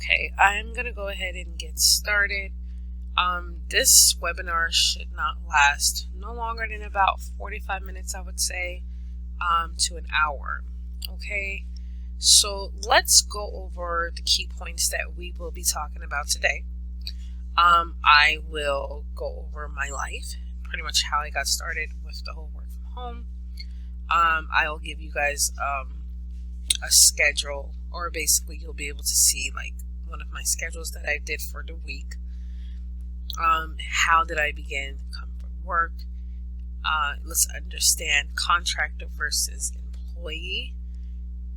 Okay, I'm going to go ahead and get started. This webinar should not last no longer than about 45 minutes, I would say, to an hour. Okay, so let's go over the key points that we will be talking about today. I will go over my life, pretty much how I got started with the whole work from home. I'll give you guys a schedule, or basically you'll be able to see like one of my schedules that I did for the week. How did I begin comfort work? Let's understand contractor versus employee,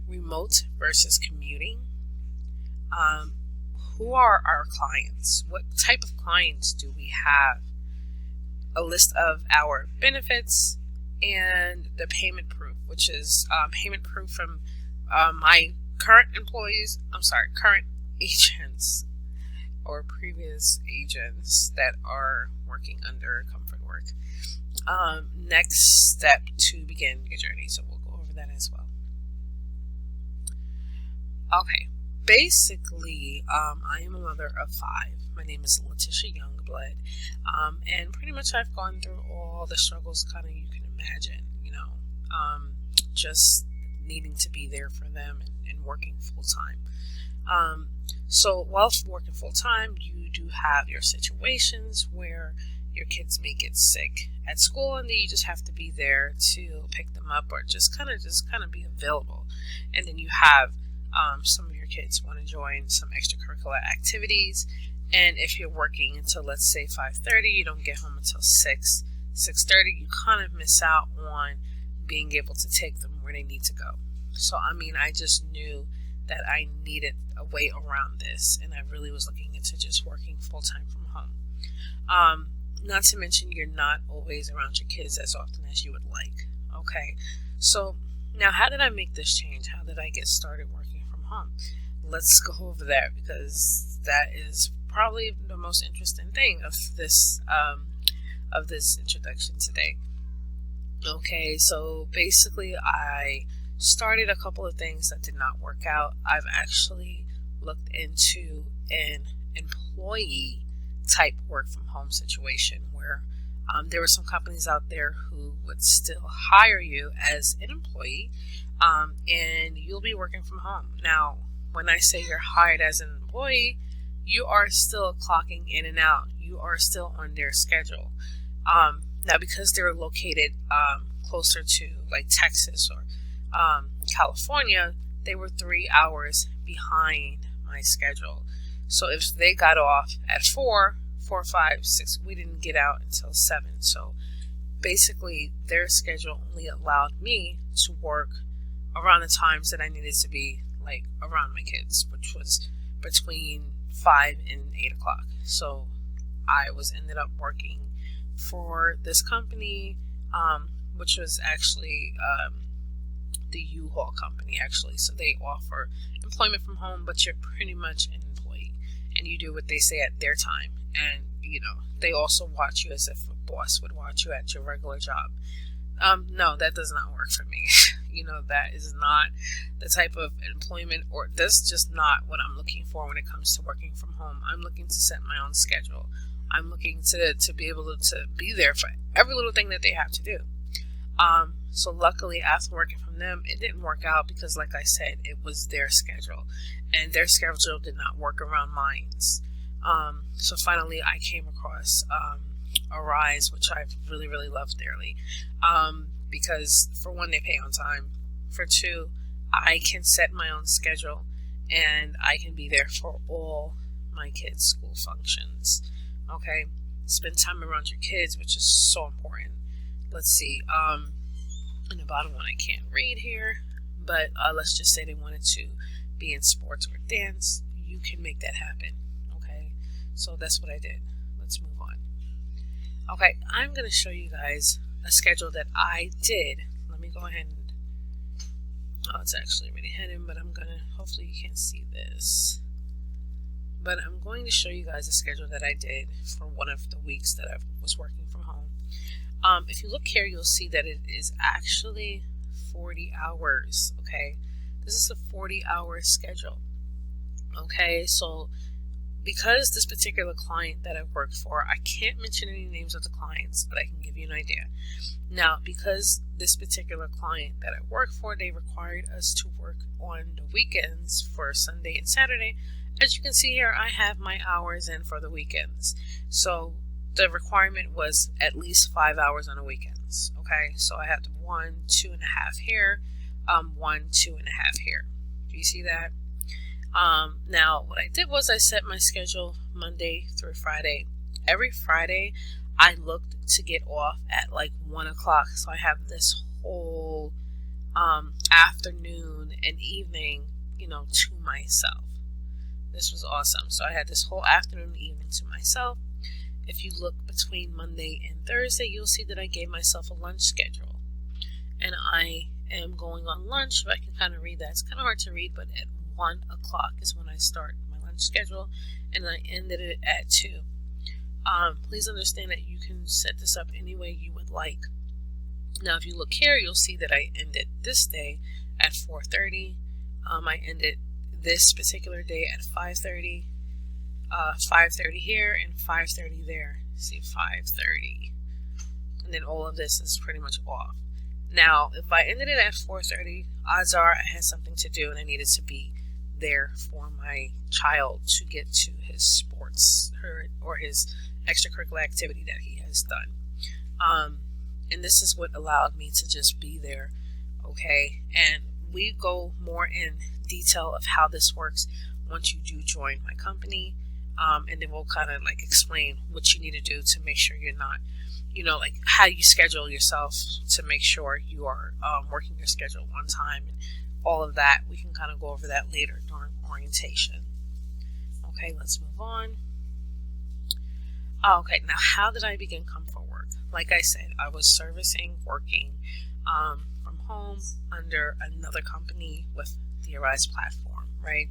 remote versus commuting. Who are our clients? What type of clients do we have? A list of our benefits and the payment proof, which is payment proof from my current agents or previous agents that are working under comfort work. Next step to begin your journey. So we'll go over that as well. Okay, basically, I am a mother of 5. My name is Letitia Youngblood, and pretty much I've gone through all the struggles kind of you can imagine, just needing to be there for them and working full time. So whilst working full time, you do have your situations where your kids may get sick at school, and then you just have to be there to pick them up, or just kind of be available. And then you have some of your kids want to join some extracurricular activities, and if you're working until, let's say, 5:30, you don't get home until 6:30, you kind of miss out on being able to take them where they need to go. So I just knew that I needed a way around this, and I really was looking into just working full-time from home. Not to mention, you're not always around your kids as often as you would like. Okay, so now how did I make this change? How did I get started working from home? Let's go over that, because that is probably the most interesting thing of this introduction today. Okay, so basically I started a couple of things that did not work out. I've actually looked into an employee type work from home situation where there were some companies out there who would still hire you as an employee, and you'll be working from home. Now, when I say you're hired as an employee, you are still clocking in and out. You are still on their schedule. Now, because they're located closer to like Texas or California, they were 3 hours behind my schedule. So if they got off at 4, 5, 6, we didn't get out until 7. So basically their schedule only allowed me to work around the times that I needed to be like around my kids, which was between 5 and 8 o'clock. So I ended up working for this company, which was actually the U-Haul company, actually. So they offer employment from home, but you're pretty much an employee, and you do what they say at their time. And they also watch you as if a boss would watch you at your regular job. No, that does not work for me. That is not the type of employment, or that's just not what I'm looking for when it comes to working from home. I'm looking to set my own schedule. I'm looking to be able to be there for every little thing that they have to do. So luckily, after working from them, it didn't work out because, like I said, it was their schedule, and their schedule did not work around mine. So finally, I came across Arise, which I've really, really loved dearly, because for one, they pay on time. For two, I can set my own schedule, and I can be there for all my kids' school functions. Okay, spend time around your kids, which is so important. Let's see, in the bottom one I can't read here, but let's just say they wanted to be in sports or dance. You can make that happen. Okay, so that's what I did. Let's move on. Okay, I'm going to show you guys a schedule that I did. Let me go ahead and, it's actually already hidden, but hopefully you can see this. But I'm going to show you guys a schedule that I did for one of the weeks that I was working from home. If you look here, you'll see that it is actually 40 hours, okay? This is a 40-hour schedule. Okay, so because this particular client that I worked for, I can't mention any names of the clients, but I can give you an idea. Now, because this particular client that I work for, they required us to work on the weekends for Sunday and Saturday. As you can see here, I have my hours in for the weekends. So the requirement was at least 5 hours on the weekends. Okay, so I had 1, 2.5 here, 1, 2.5 here. Do you see that? Now, what I did was I set my schedule Monday through Friday. Every Friday, I looked to get off at like 1 o'clock. So I have this whole afternoon and evening, to myself. This was awesome. So I had this whole afternoon and evening to myself. If you look between Monday and Thursday, you'll see that I gave myself a lunch schedule. And I am going on lunch. If I can kind of read that. It's kind of hard to read, but at 1 o'clock is when I start my lunch schedule, and I ended it at 2. Please understand that you can set this up any way you would like. Now, if you look here, you'll see that I ended this day at 4:30. I ended this particular day at 5:30. 5:30 here and 5:30 there. See, 5:30, and then all of this is pretty much off. Now, if I ended it at 4:30, odds are I had something to do and I needed to be there for my child to get to his sports or his extracurricular activity that he has done. And this is what allowed me to just be there. Okay, and we go more in detail of how this works once you do join my company, and then we'll kind of like explain what you need to do to make sure you're not, like how you schedule yourself to make sure you are working your schedule on time, and all of that. We can kind of go over that later during orientation. Okay, let's move on. Okay, now how did I begin Come For Work? Like I said, I was working from home under another company with the Arise platform, right?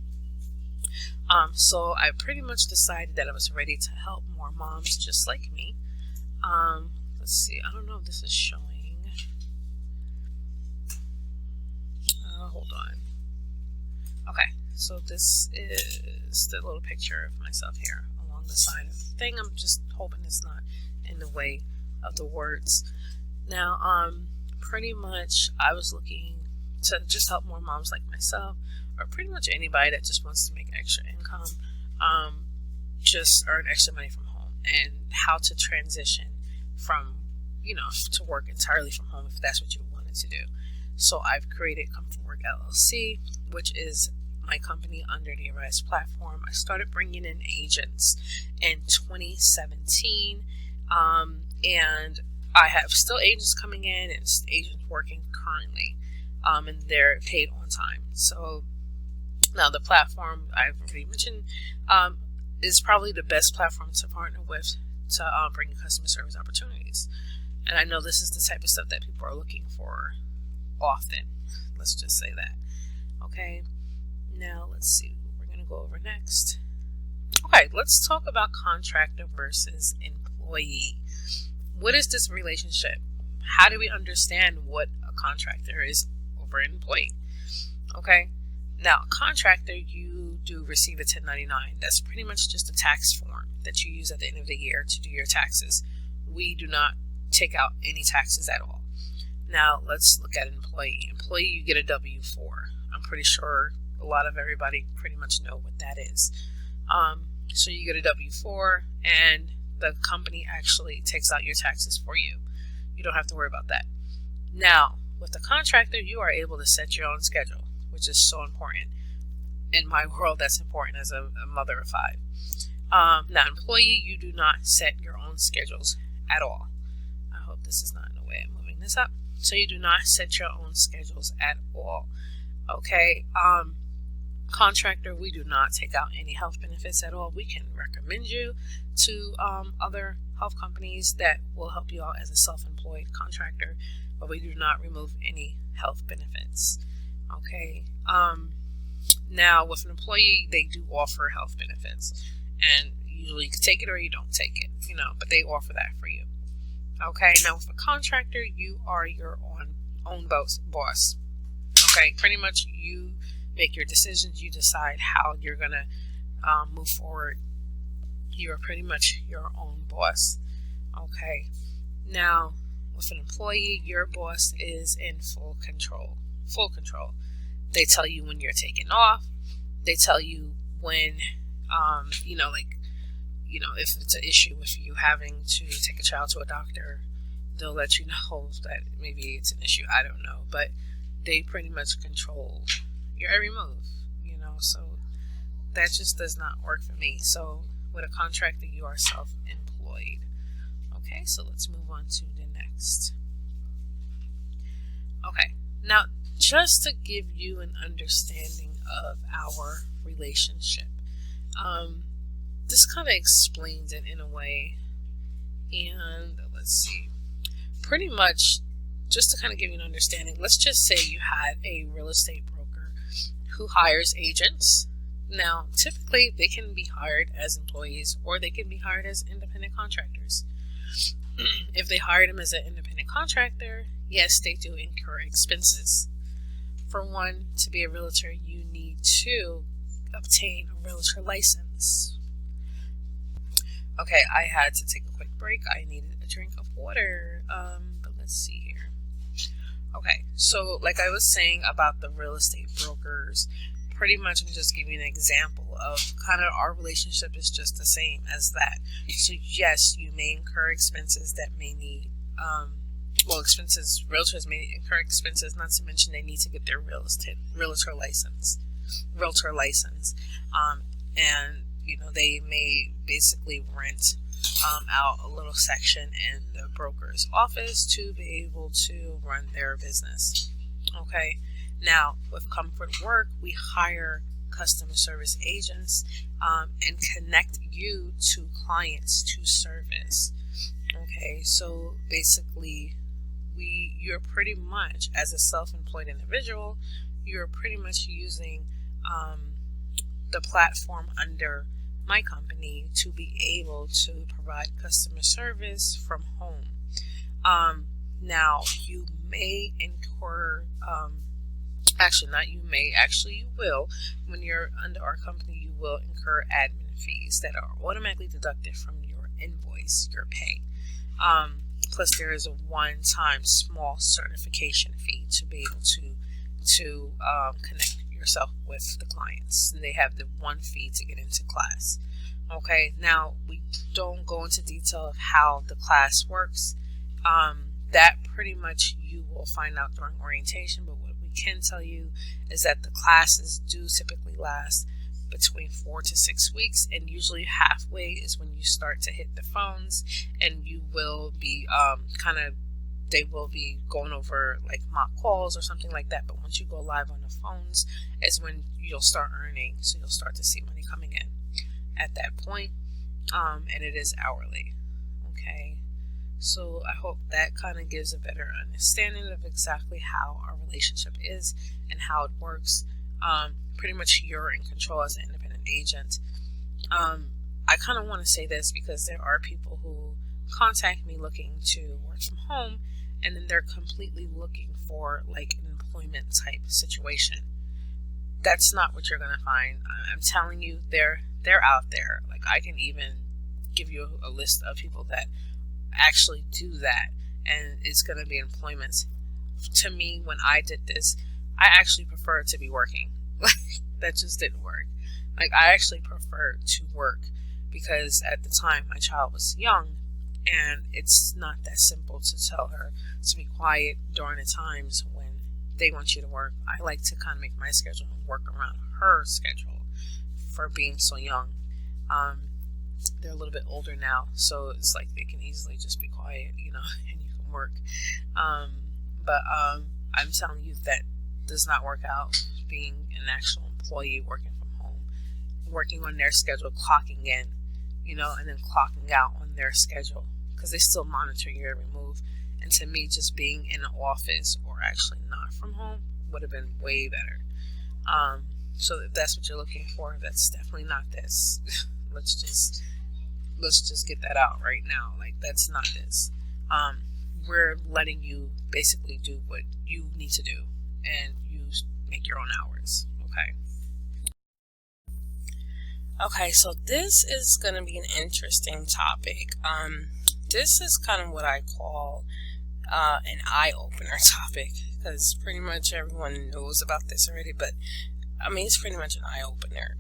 So I pretty much decided that I was ready to help more moms just like me. Let's see, I don't know if this is showing. Hold on. Okay, so this is the little picture of myself here along the side of the thing. I'm just hoping it's not in the way of the words. Now, pretty much I was looking to just help more moms like myself, or pretty much anybody that just wants to make extra income, just earn extra money from home, and how to transition from, to work entirely from home if that's what you wanted to do. So I've created Come For Work LLC, which is my company under the Arise platform. I started bringing in agents in 2017, and I have still agents coming in and agents working currently, and they're paid on time. So now the platform I've already mentioned is probably the best platform to partner with to bring customer service opportunities. And I know this is the type of stuff that people are looking for often. Let's just say that. Okay, now let's see what we're going to go over next. Okay, let's talk about contractor versus employee. What is this relationship? How do we understand what a contractor is over an employee? Okay, now contractor, you do receive a 1099. That's pretty much just a tax form that you use at the end of the year to do your taxes. We do not take out any taxes at all. Now let's look at employee. Employee, you get a W-4. I'm pretty sure a lot of everybody pretty much know what that is. So you get a W-4, and the company actually takes out your taxes for you. You don't have to worry about that. Now, with the contractor, you are able to set your own schedule, which is so important. In my world, that's important as a mother of 5. Now, employee, you do not set your own schedules at all. I hope this is not in the way I'm moving this up. So you do not set your own schedules at all. Okay. Contractor, we do not take out any health benefits at all. We can recommend you to other health companies that will help you out as a self-employed contractor, but we do not remove any health benefits. Okay. Now, with an employee, they do offer health benefits, and usually you can take it or you don't take it, but they offer that for you. Okay, now with a contractor, you are your own boss. Okay, pretty much you make your decisions. You decide how you're going to move forward. You're pretty much your own boss. Okay. Now, with an employee, your boss is in full control. Full control. They tell you when you're taking off. They tell you when, if it's an issue with you having to take a child to a doctor, they'll let you know that maybe it's an issue. I don't know. But they pretty much control your every move, so that just does not work for me. So with a contractor, you are self-employed. Okay, so let's move on to the next. Okay, now just to give you an understanding of our relationship, this kind of explains it in a way, and let's see, pretty much just to kind of give you an understanding, let's just say you had a real estate broker who hires agents. Now, typically they can be hired as employees or they can be hired as independent contractors. If they hired him as an independent contractor, yes, they do incur expenses. For one, to be a realtor, you need to obtain a realtor license. Okay, I had to take a quick break. I needed a drink of water. But let's see here. Okay, so like I was saying about the real estate brokers, pretty much I'm just giving you an example of kind of our relationship is just the same as that. So yes, you may incur expenses that may need, realtors may incur expenses, not to mention they need to get their realtor license. And they may basically rent out a little section in the broker's office to be able to run their business. Okay, now with Comfort Work, we hire customer service agents and connect you to clients to service. Okay, so basically you're pretty much, as a self-employed individual, you're pretty much using the platform under my company to be able to provide customer service from home. Now you may incur, you will, when you're under our company, you will incur admin fees that are automatically deducted from your invoice, your pay. Plus there is a one-time small certification fee to be able to connect yourself with the clients. And they have the one fee to get into class. Okay, now we don't go into detail of how the class works. That pretty much you will find out during orientation, but what we can tell you is that the classes do typically last between 4 to 6 weeks, and usually halfway is when you start to hit the phones, and you will be they will be going over like mock calls or something like that. But once you go live on the phones is when you'll start earning, so you'll start to see money coming in at that point, and it is hourly. Okay, so I hope that kind of gives a better understanding of exactly how our relationship is and how it works. Pretty much you're in control as an independent agent. I kind of want to say this because there are people who contact me looking to work from home, and then they're completely looking for like an employment type situation. That's not what you're going to find. I'm telling you, they're out there. Like, I can even give you a list of people that actually do that, and it's going to be employment. To me, when I did this, I actually preferred to be working. That just didn't work. Like, I actually preferred to work because at the time my child was young, and it's not that simple to tell her to be quiet during the times when they want you to work. I like to kind of make my schedule and work around her schedule for being so young. They're a little bit older now, so it's like they can easily just be quiet, and you can work. But I'm telling you that does not work out, being an actual employee working from home, working on their schedule, clocking in, and then clocking out on their schedule, because they still monitor your every move. And to me, just being in an office or actually not from home would have been way better. So if that's what you're looking for, that's definitely not this. let's just get that out right now. Like, that's not this. We're letting you basically do what you need to do, and you make your own hours. Okay, so this is going to be an interesting topic. This is kind of what I call an eye-opener topic, because pretty much everyone knows about this already, but I mean, it's pretty much an eye-opener.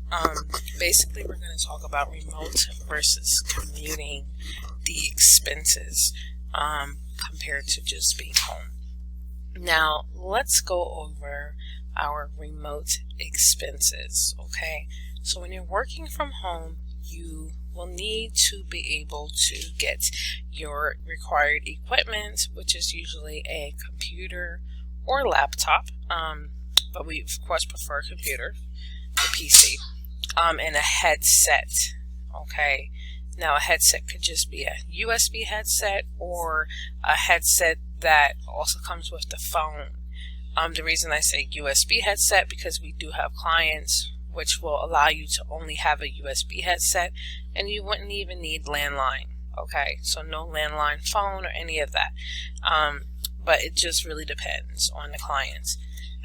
Basically, we're going to talk about remote versus commuting, the expenses compared to just being home. Now, let's go over our remote expenses, okay? So when you're working from home, you will need to be able to get your required equipment, which is usually a computer or laptop, but we of course prefer a computer, the PC, and a headset, okay? Now a headset could just be a USB headset or a headset that also comes with the phone. The reason I say USB headset, because we do have clients which will allow you to only have a USB headset, and you wouldn't even need landline, okay? So no landline phone or any of that, but it just really depends on the clients.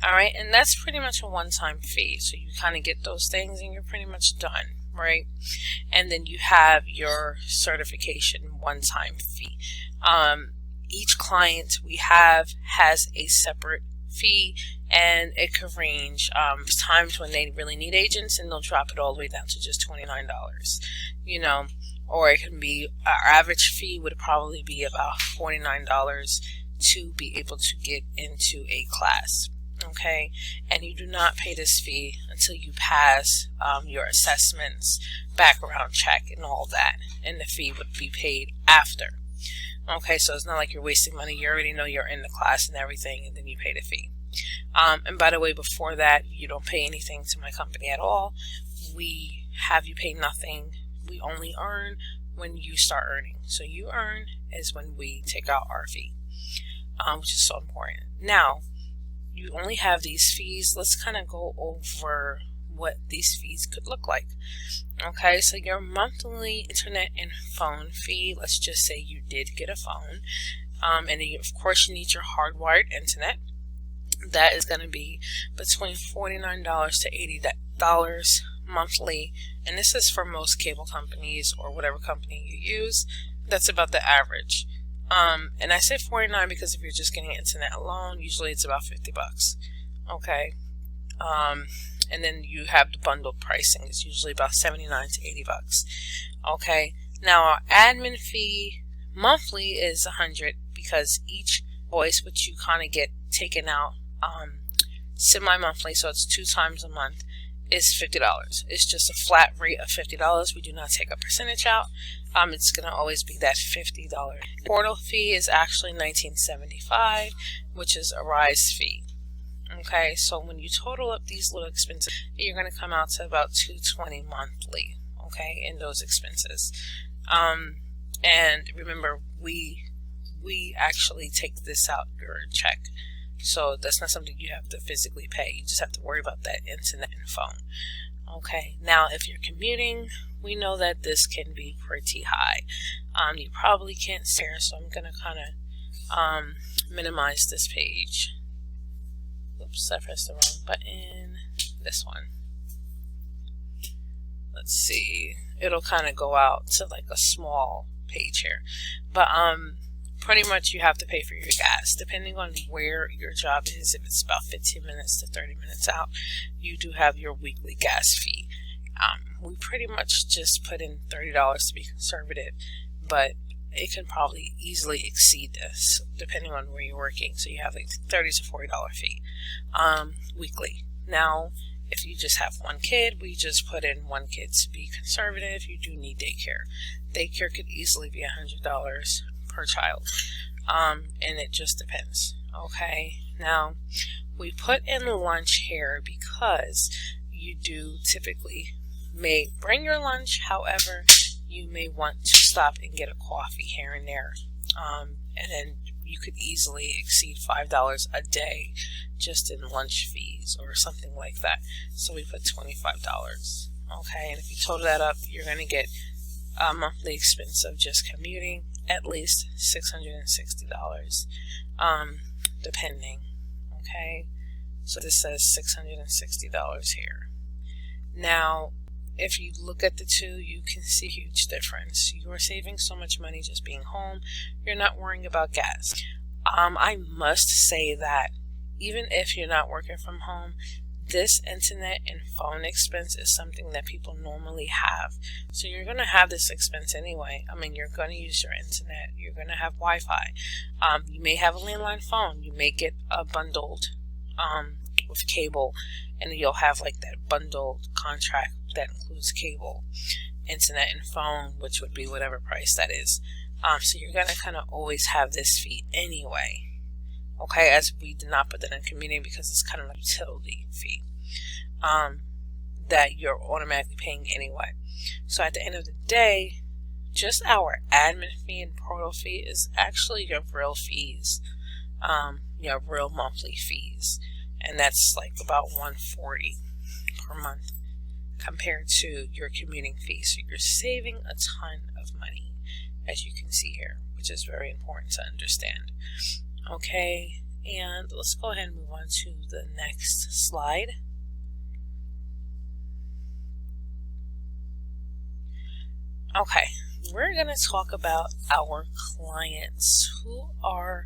Alright, and that's pretty much a one-time fee, so you kind of get those things and you're pretty much done, right? And then you have your certification one-time fee. Each client we have has a separate fee, and it could range. Times when they really need agents and they'll drop it all the way down to just $29, you know, or it can be, our average fee would probably be about $49 to be able to get into a class, okay? And you do not pay this fee until you pass your assessments, background check, and all that, and the fee would be paid after. Okay, so it's not like you're wasting money. You already know you're in the class and everything, and then you pay the fee. And by the way, before that, you don't pay anything to my company at all. We have you pay nothing. We only earn when you start earning. So you earn is when we take out our fee, which is so important. Now, you only have these fees. Let's kind of go over what these fees could look like. Okay, so your monthly internet and phone fee, let's just say you did get a phone, and then of course you need your hardwired internet. That is going to be between $49 to $80 monthly, and this is for most cable companies or whatever company you use. That's about the average. And I say 49 because if you're just getting internet alone, usually it's about 50 bucks. Okay. And then you have the bundled pricing. It's usually about 79 to 80 bucks. Okay. Now our admin fee monthly is 100, because each voice which you kind of get taken out semi-monthly, so it's 2 times a month, is $50. It's just a flat rate of $50. We do not take a percentage out. It's going to always be that $50. Portal fee is actually $19.75, which is a rise fee. Okay, so when you total up these little expenses, you're going to come out to about $220 monthly, okay, in those expenses. And remember, we actually take this out your check, so that's not something you have to physically pay. You just have to worry about that internet and phone. Okay, now if you're commuting, we know that this can be pretty high. You probably can't see here, so I'm going to kind of minimize this page. Oops, I pressed the wrong button. This one. Let's see. It'll kind of go out to like a small page here. But pretty much you have to pay for your gas. Depending on where your job is, if it's about 15 minutes to 30 minutes out, you do have your weekly gas fee. We pretty much just put in $30 to be conservative, but it can probably easily exceed this depending on where you're working. So you have like $30 to $40 fee weekly. Now, if you just have one kid, we just put in one kid to be conservative. You do need daycare. Daycare could easily be $100 per child, and it just depends. Okay, now we put in lunch here because you do typically may bring your lunch. However, you may want to stop and get a coffee here and there, and then you could easily exceed $5 a day just in lunch fees or something like that. So we put $25. Okay, and if you total that up, you're going to get a monthly expense of just commuting at least $660, depending. Okay, So this says $660 here. Now, if you look at the two, you can see a huge difference. You are saving so much money just being home. You're not worrying about gas. I must say that even if you're not working from home, this internet and phone expense is something that people normally have. So you're going to have this expense anyway. I mean, you're going to use your internet. You're going to have Wi-Fi. You may have a landline phone. You may get a bundled with cable, and you'll have like that bundled contract that includes cable, internet, and phone, which would be whatever price that is. So you're going to kind of always have this fee anyway. Okay, as we did not put that in commuting because it's kind of like a utility fee that you're automatically paying anyway. So at the end of the day, just our admin fee and portal fee is actually your real fees, your real monthly fees, and that's like about $140 per month compared to your commuting fee. So you're saving a ton of money, as you can see here, which is very important to understand. Okay, and let's go ahead and move on to the next slide. Okay, we're going to talk about our clients. Who are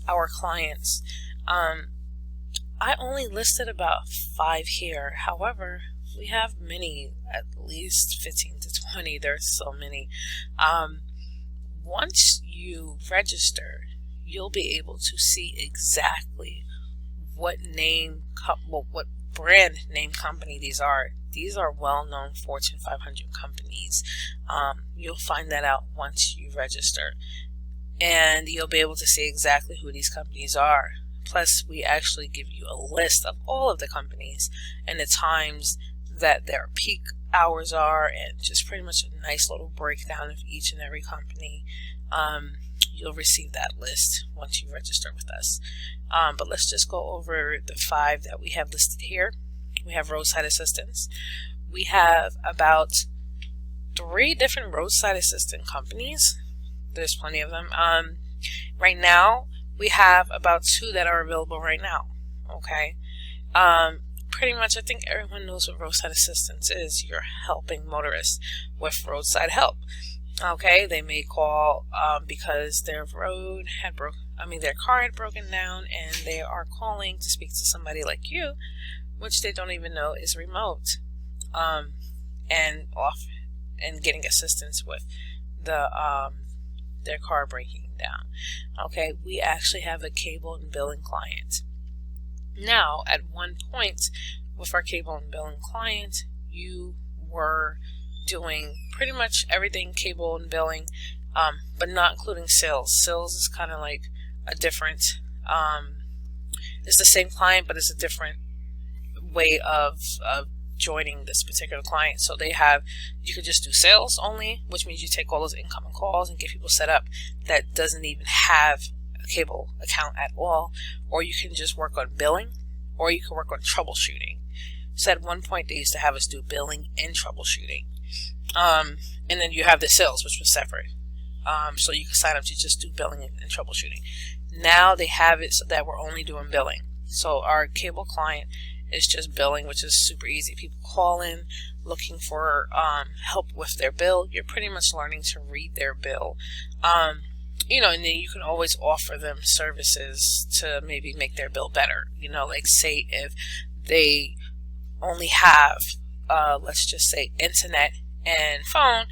our clients? I only listed about 5 here. However, we have many, at least 15 to 20. There's so many. Once you register, you'll be able to see exactly what what brand name company these are. These are well-known Fortune 500 companies. You'll find that out once you register, and you'll be able to see exactly who these companies are. Plus, we actually give you a list of all of the companies and the times that their peak hours are, and just pretty much a nice little breakdown of each and every company. You'll receive that list once you register with us. But let's just go over the 5 that we have listed here. We have roadside assistance. We have about 3 different roadside assistant companies. There's plenty of them. Right now, we have about 2 that are available right now. Okay. Pretty much, I think everyone knows what roadside assistance is. You're helping motorists with roadside help. Okay, they may call because their their car had broken down, and they are calling to speak to somebody like you, which they don't even know is remote, and getting assistance with their car breaking down. Okay, we actually have a cable and billing client. Now, at one point with our cable and billing client, you were doing pretty much everything cable and billing, but not including sales. Sales is kind of like a different, it's the same client, but it's a different way of joining this particular client. So you could just do sales only, which means you take all those incoming calls and get people set up that doesn't even have a cable account at all, or you can just work on billing, or you can work on troubleshooting. So at one point they used to have us do billing and troubleshooting. And then you have the sales, which was separate. So you can sign up to just do billing and troubleshooting. Now they have it so that we're only doing billing. So our cable client is just billing, which is super easy. People call in looking for help with their bill. You're pretty much learning to read their bill. And then you can always offer them services to maybe make their bill better. Like say if they only have, let's just say, internet and phone,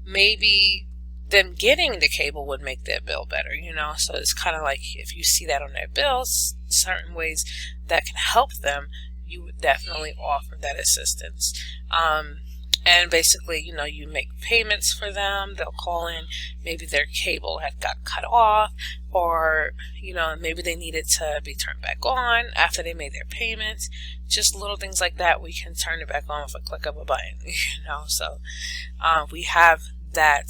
maybe them getting the cable would make their bill better, So it's kind of like if you see that on their bills, certain ways that can help them, you would definitely offer that assistance. And basically, you make payments for them. They'll call in. Maybe their cable had got cut off, or, maybe they needed to be turned back on after they made their payments. Just little things like that. We can turn it back on with a click of a button, So we have that.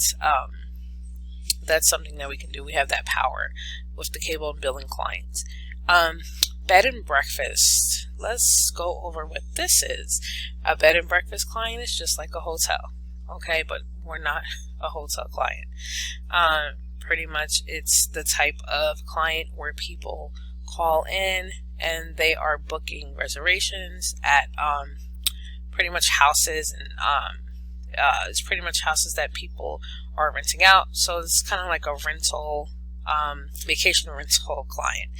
That's something that we can do. We have that power with the cable and billing clients. Bed and breakfast. Let's go over what this is. A bed and breakfast client is just like a hotel, okay? But we're not a hotel client. Pretty much it's the type of client where people call in and they are booking reservations at pretty much houses, and it's pretty much houses that people are renting out. So it's kind of like a rental, vacation rental client.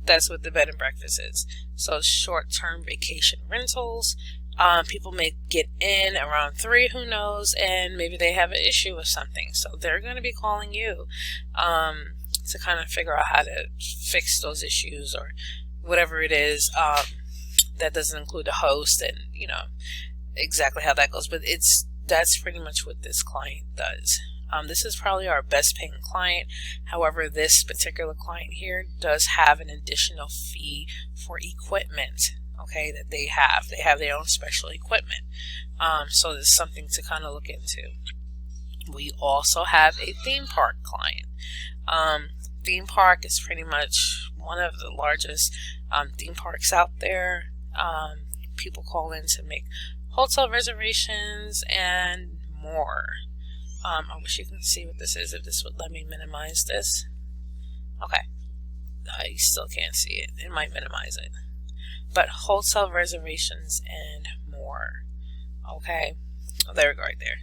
That's what the bed and breakfast is. So short-term vacation rentals. People may get in around 3, who knows, and maybe they have an issue with something. So they're going to be calling you to kind of figure out how to fix those issues or whatever it is. That doesn't include the host, and you know exactly how that goes. But that's pretty much what this client does. This is probably our best paying client. However, this particular client here does have an additional fee for equipment. Okay, that they have their own special equipment. So there's something to kind of look into. We also have a theme park client. Theme park is pretty much one of the largest theme parks out there. People call in to make hotel reservations and more. I wish you can see what this is, if this would let me minimize this. Okay, I still can't see it. It might minimize it. But hotel reservations and more. Okay, oh, there we go, right there.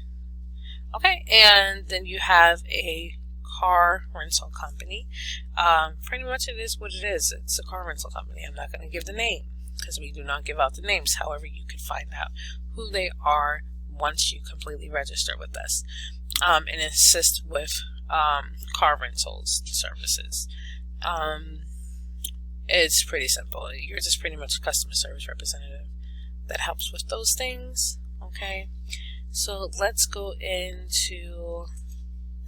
Okay, and then you have a car rental company. Pretty much it is what it is. It's a car rental company. I'm not going to give the name because we do not give out the names. However, you can find out who they are once you completely register with us, and assist with car rentals services. It's pretty simple. You're just pretty much a customer service representative that helps with those things. Okay, so let's go into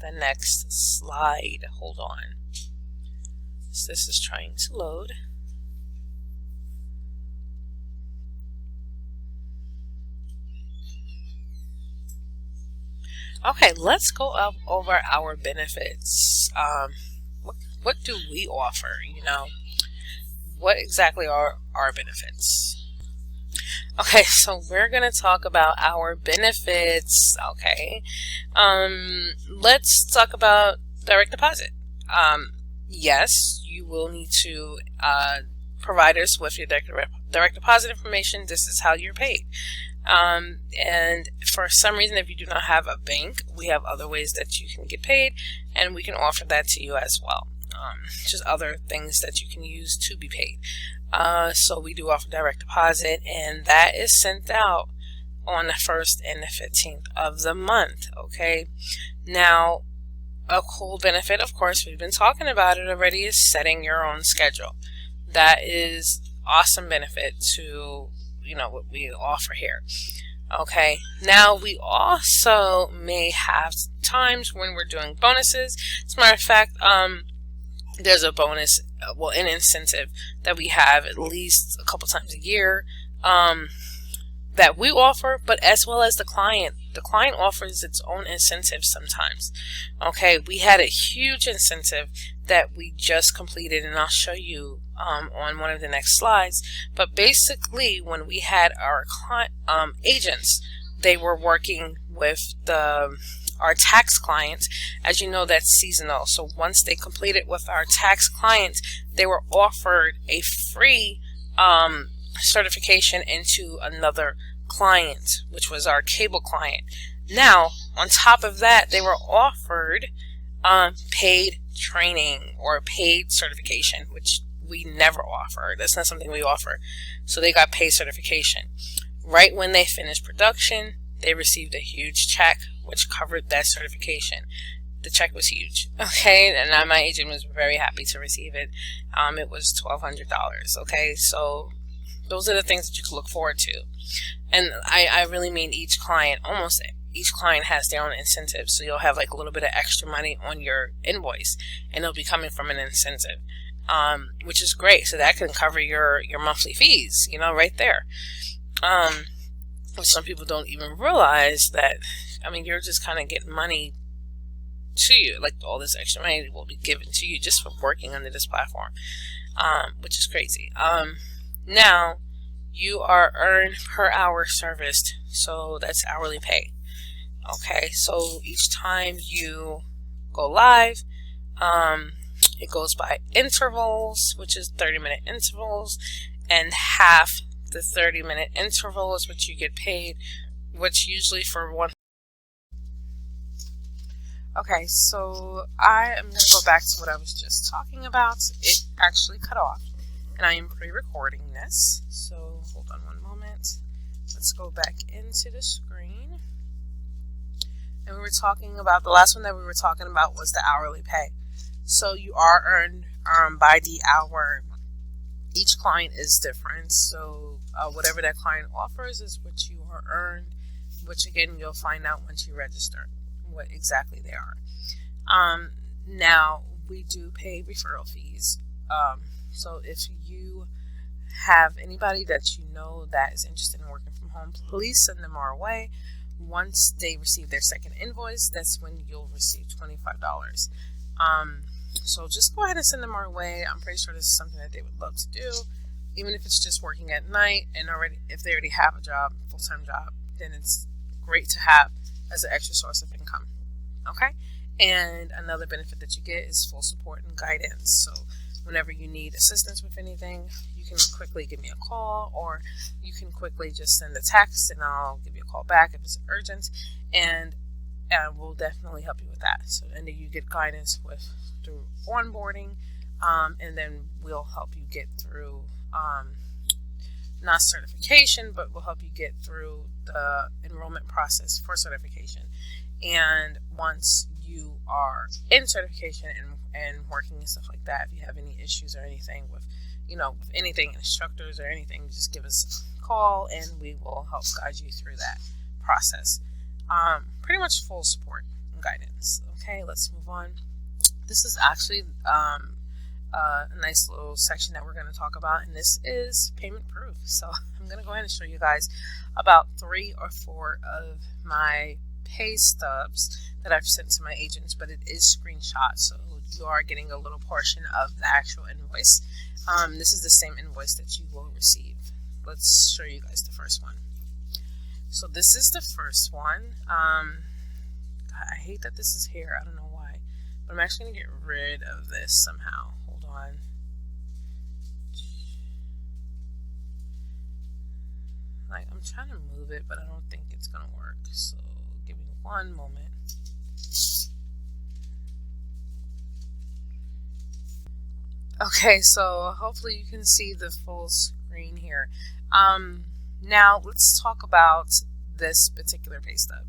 the next slide. Hold on. So this is trying to load. Okay, let's go up over our benefits. What do we offer? You know, what exactly are our benefits? Okay, so we're going to talk about our benefits. Okay, let's talk about direct deposit. Yes, you will need to provide us with your direct deposit information. This is how you're paid. And for some reason, if you do not have a bank, we have other ways that you can get paid, and we can offer that to you as well. Just other things that you can use to be paid. So we do offer direct deposit, and that is sent out on the 1st and the 15th of the month. Okay, now a cool benefit, of course, we've been talking about it already, is setting your own schedule. That is awesome benefit to, you know, what we offer here. Okay, now we also may have times when we're doing bonuses. As a matter of fact, there's a bonus, well, an incentive that we have at least a couple times a year that we offer, but as well as the client. The client offers its own incentives sometimes. Okay, we had a huge incentive that we just completed, and I'll show you on one of the next slides. But basically, when we had our agents, they were working with our tax clients. As you know, that's seasonal. So once they completed with our tax clients, they were offered a free certification into another client, which was our cable client. Now, on top of that, they were offered paid training or paid certification, which we never offer. That's not something we offer. So they got paid certification. Right when they finished production, they received a huge check which covered that certification. The check was huge. Okay, and my agent was very happy to receive it. It was $1,200. Okay, so those are the things that you can look forward to. And I really mean each client, almost each client has their own incentive. So you'll have like a little bit of extra money on your invoice, and it'll be coming from an incentive, which is great. So that can cover your monthly fees, you know, right there. Which some people don't even realize that, I mean, you're just kind of getting money to you. Like all this extra money will be given to you just for working under this platform, which is crazy. Now, you are earned per hour serviced, so that's hourly pay. Okay, so each time you go live, It goes by intervals, which is 30-minute intervals, and half the 30-minute interval is what you get paid, which usually for one. Okay, so I am going to go back to what I was just talking about. It actually cut off, and I am pre-recording this. So hold on one moment. Let's go back into the screen. And we were talking about, the last one that we were talking about was the hourly pay. So you are earned by the hour. Each client is different. So whatever that client offers is what you are earned, which again, you'll find out once you register what exactly they are. Now, we do pay referral fees. So if you have anybody that you know that is interested in working from home, please send them our way. Once they receive their second invoice, that's when you'll receive $25. So just go ahead and send them our way. I'm pretty sure this is something that they would love to do, even if it's just working at night, and if they already have a job, full-time job, then it's great to have as an extra source of income. Okay? And another benefit that you get is full support and guidance. So whenever you need assistance with anything, you can quickly give me a call, or you can quickly just send a text and I'll give you a call back if it's urgent, and we'll definitely help you with that. So, and then you get guidance through onboarding, and then we'll help you get through not certification, but we'll help you get through the enrollment process for certification. And once you are in certification and working and stuff like that, if you have any issues or anything with, with anything, instructors or anything, just give us a call and we will help guide you through that process. Pretty much full support and guidance. Okay, let's move on. This is actually a nice little section that we're going to talk about, and this is payment proof. So I'm going to go ahead and show you guys about 3 or 4 of my pay stubs that I've sent to my agents, but it is screenshot, so you are getting a little portion of the actual invoice. This is the same invoice that you will receive. Let's show you guys the first one. So this is the first one. I hate that this is here. I don't know why, but I'm actually going to get rid of this somehow. Hold on. I'm trying to move it, but I don't think it's going to work. So give me one moment. Okay, so hopefully you can see the full screen here. Now let's talk about this particular pay stub.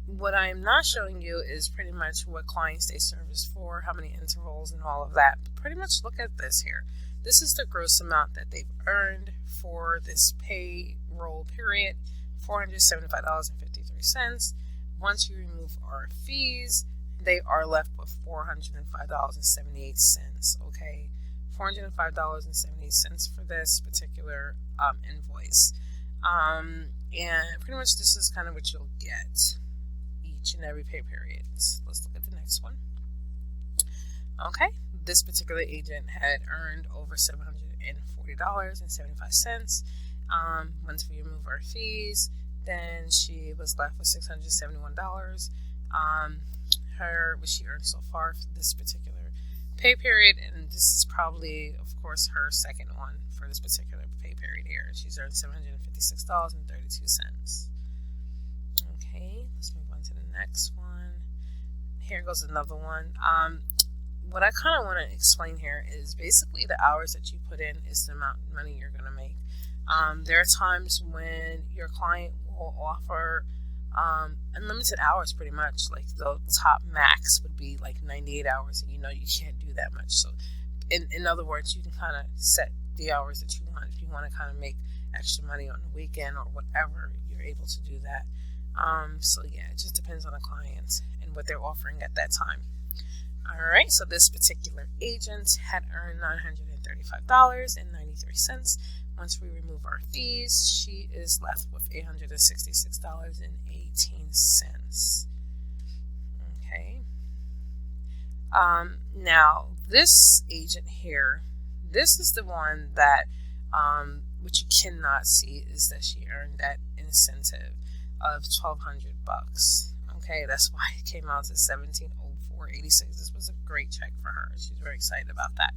What I'm not showing you is pretty much what clients they service for, how many intervals and all of that. But pretty much look at this here. This is the gross amount that they've earned for this payroll period, $475.53. Once you remove our fees, they are left with $405.78. Okay, $405.78 for this particular invoice. And pretty much this is kind of what you'll get each and every pay period. Let's look at the next one. Okay, this particular agent had earned over $740.75. Once we remove our fees, then she was left with $671. What she earned so far for this particular pay period, and this is probably, of course, her second one for this particular pay period here. She's earned $756.32. Okay, let's move on to the next one. Here goes another one. What I kind of want to explain here is basically the hours that you put in is the amount of money you're going to make. There are times when your client will offer unlimited hours, pretty much. Like the top max would be like 98 hours, and you can't do that much. So in other words, you can kind of set the hours that you want. If you want to kind of make extra money on the weekend or whatever, you're able to do that. So yeah, it just depends on the client and what they're offering at that time. Alright, so this particular agent had earned $935.93. Once we remove our fees, she is left with $866.18. Okay. Now, this agent here, this is the one that, what you cannot see is that she earned that incentive of $1,200. Okay, that's why it came out to $1,704. $486. This was a great check for her. She's very excited about that.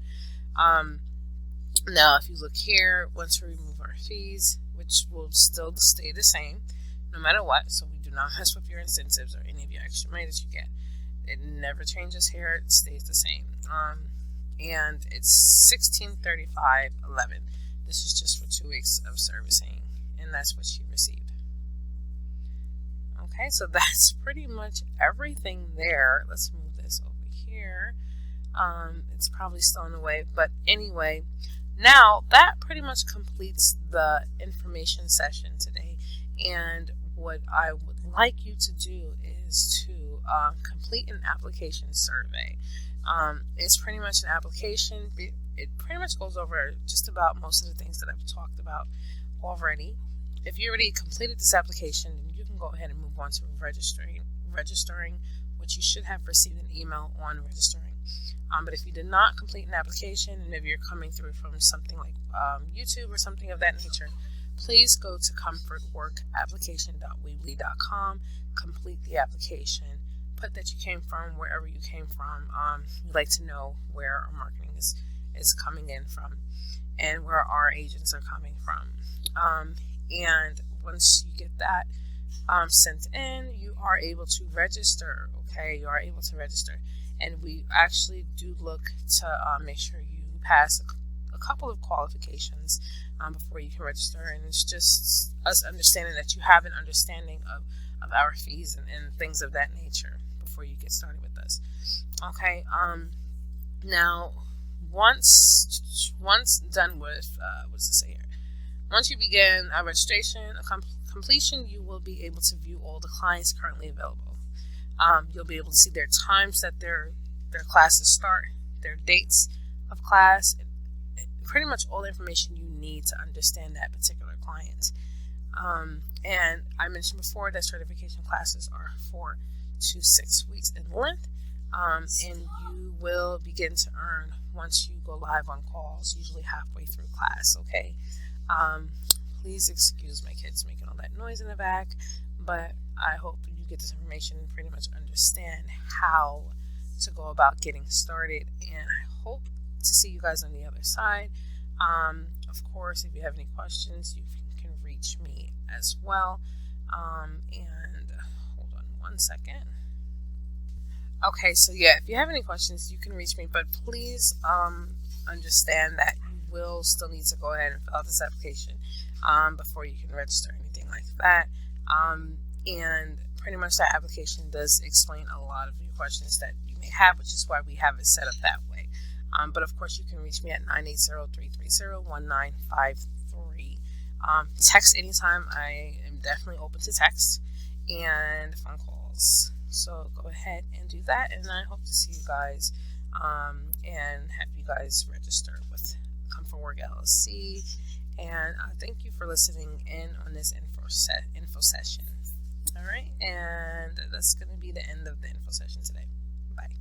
Now, if you look here, once we remove our fees, which will still stay the same no matter what, so we do not mess with your incentives or any of your extra money that you get. It never changes here. It stays the same. And it's $1635.11. This is just for 2 weeks of servicing, and that's what she received. Okay, so that's pretty much everything there. Let's move this over here. It's probably still in the way, but anyway, now that pretty much completes the information session today. And what I would like you to do is to complete an application survey. It's pretty much an application. It pretty much goes over just about most of the things that I've talked about already. If you already completed this application, then you can go ahead and move on to registering, which you should have received an email on registering. But if you did not complete an application, and if you're coming through from something like YouTube or something of that nature, please go to comfortworkapplication.weebly.com, complete the application, put that you came from wherever you came from. We'd like to know where our marketing is coming in from and where our agents are coming from. And once you get that sent in, you are able to register. Okay, you are able to register. And we actually do look to make sure you pass a couple of qualifications before you can register. And it's just us understanding that you have an understanding of our fees and things of that nature before you get started with us. Okay. Now, once done with, what does it say here? Once you begin a registration, completion, you will be able to view all the clients currently available. You'll be able to see their times that their classes start, their dates of class, and pretty much all the information you need to understand that particular client. And I mentioned before that certification classes are 4 to 6 weeks in length, and you will begin to earn once you go live on calls, usually halfway through class. Okay. Please excuse my kids making all that noise in the back, but I hope you get this information and pretty much understand how to go about getting started, and I hope to see you guys on the other side. Of course, if you have any questions, you can reach me as well. And hold on one second. Okay, so yeah, if you have any questions, you can reach me, but please understand that you will still need to go ahead and fill out this application before you can register or anything like that. And pretty much that application does explain a lot of your questions that you may have, which is why we have it set up that way. But of course, you can reach me at 980-330-1953. Text anytime. I am definitely open to text and phone calls. So go ahead and do that, and I hope to see you guys and have you guys register with Comfort Work LLC. And thank you for listening in on this info session. All right, and that's going to be the end of the info session today. Bye.